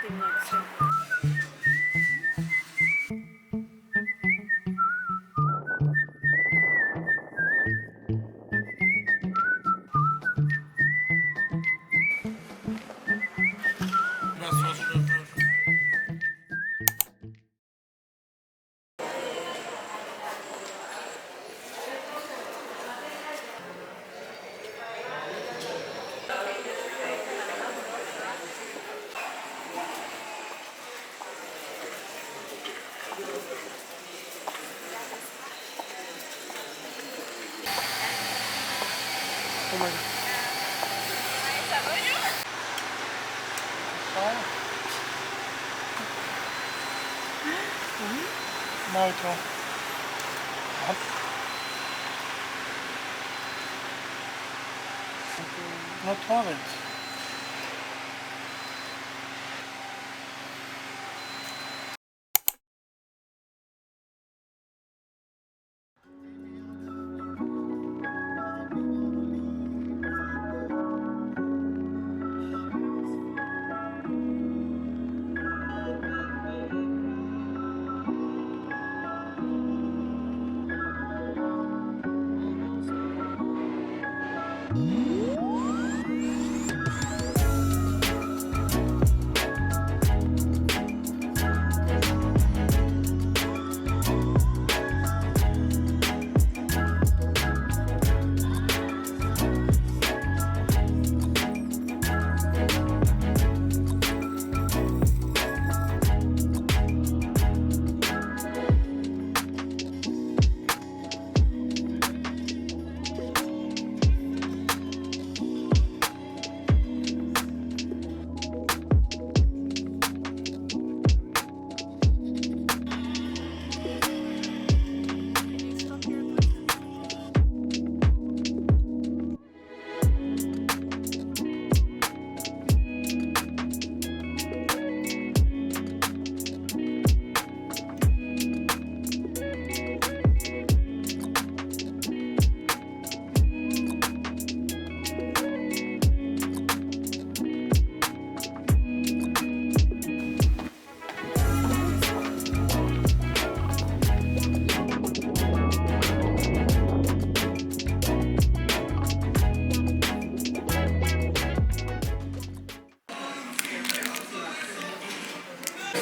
team next year. Biraz sos şuraya. Oh my god. Marco. Not orange.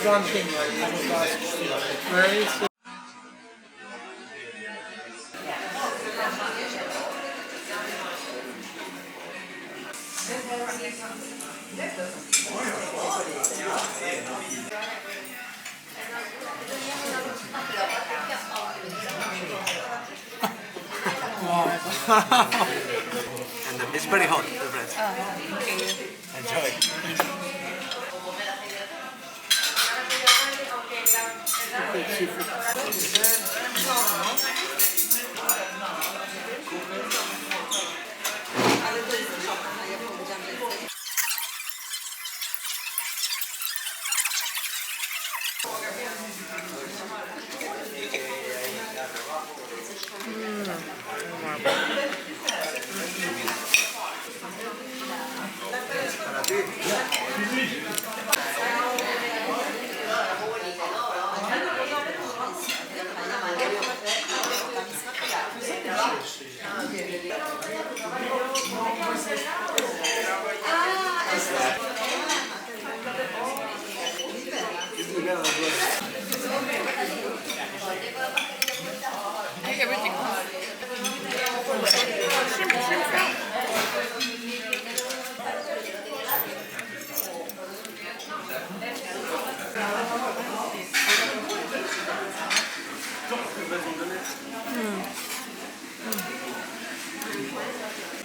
One thing I was asked, where is it? And it's very hot, the bread. Enjoy. Everything.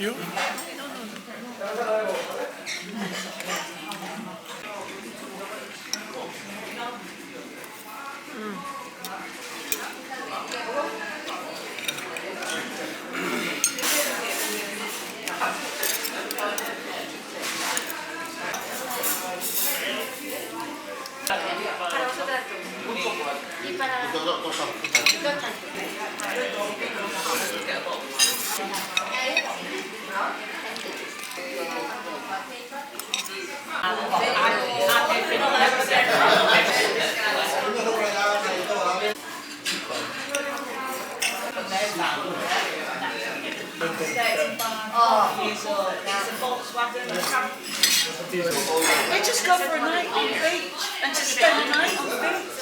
You? They just go for a night on the beach and just spend the night on the beach.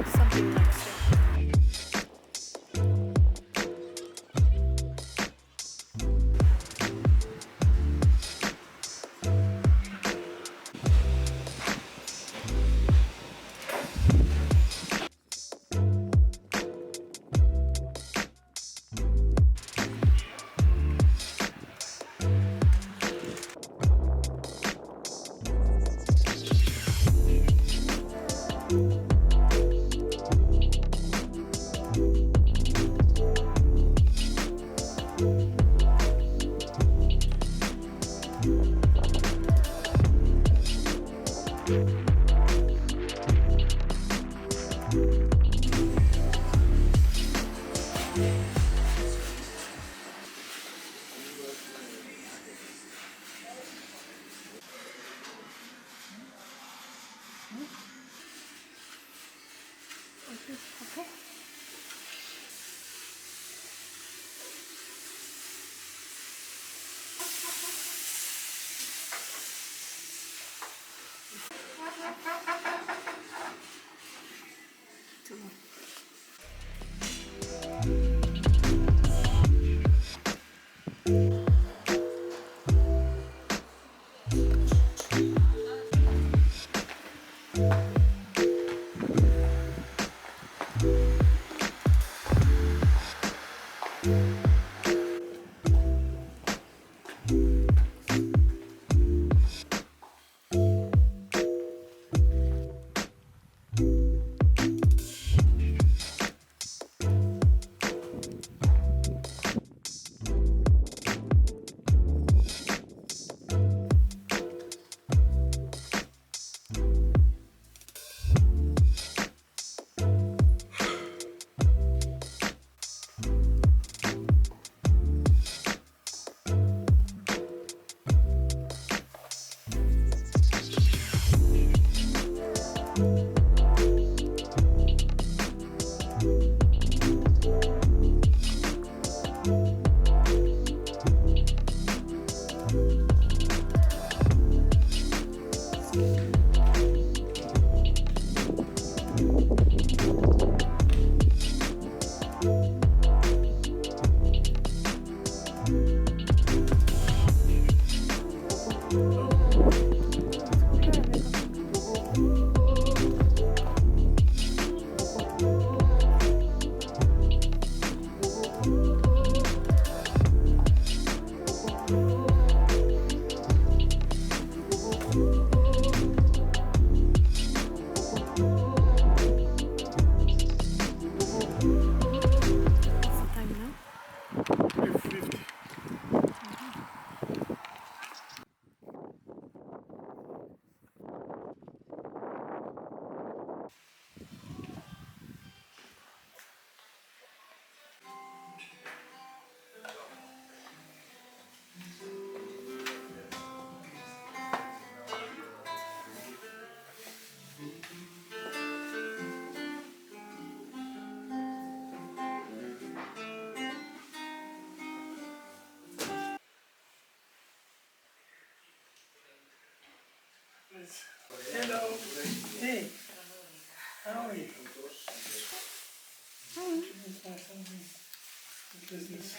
Something like that. Okay. Hello. Hey. How are you? Business.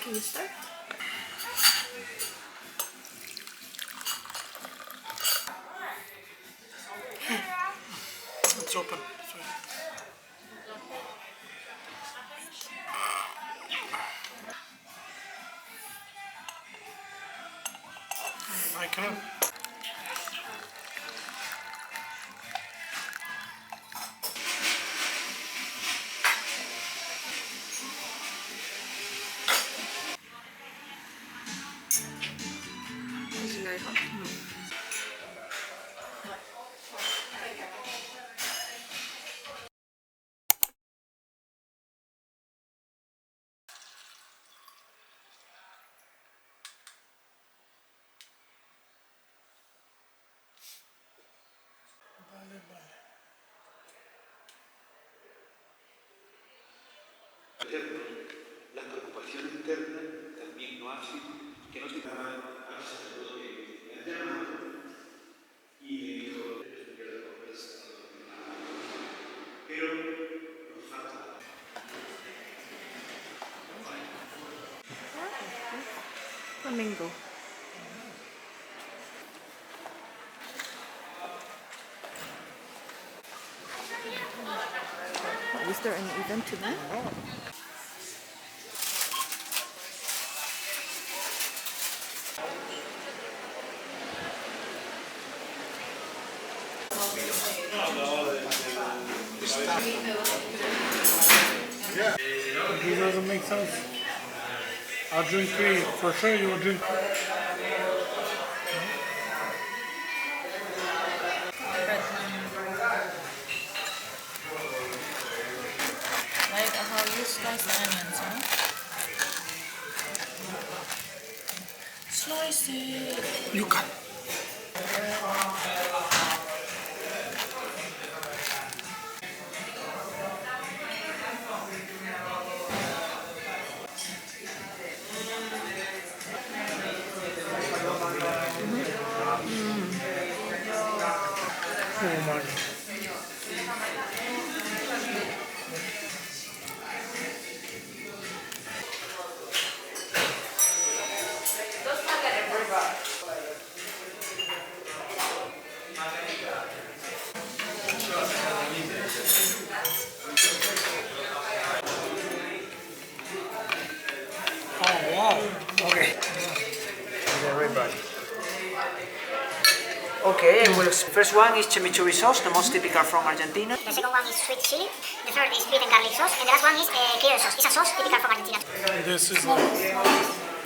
Can you start? It's open. I cannot. It's very hot. La preocupación interna también no hace que no se al sacerdote me ha llamado y me dijo la conversación, pero nos falta. Flamingo. Is there an event tonight? It doesn't make sense. I'll drink 3. For sure you will drink. Like how you slice the onions, huh? Slice it. You cut. Oh my. Oh wow. Okay. Everybody. Okay, well, first one is chimichurri sauce, the most typical from Argentina. The second one is sweet chili. The third is sweet and garlic sauce. And the last one is clear sauce. It's a sauce typical from Argentina. This is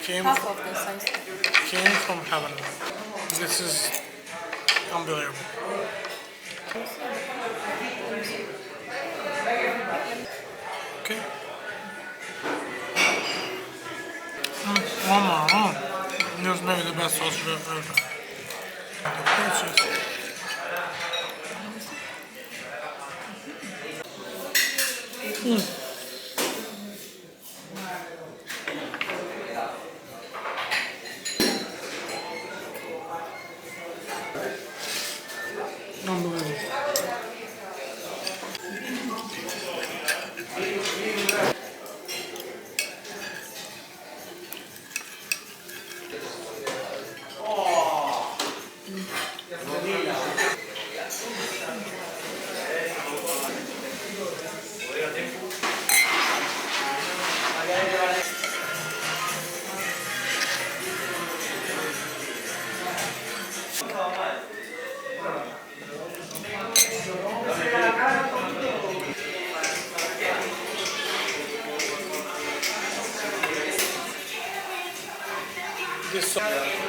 came Half of the size. came from heaven. This is unbelievable. Okay. This is maybe the best sauce you've ever done. The process. Unbelievable. This sauce.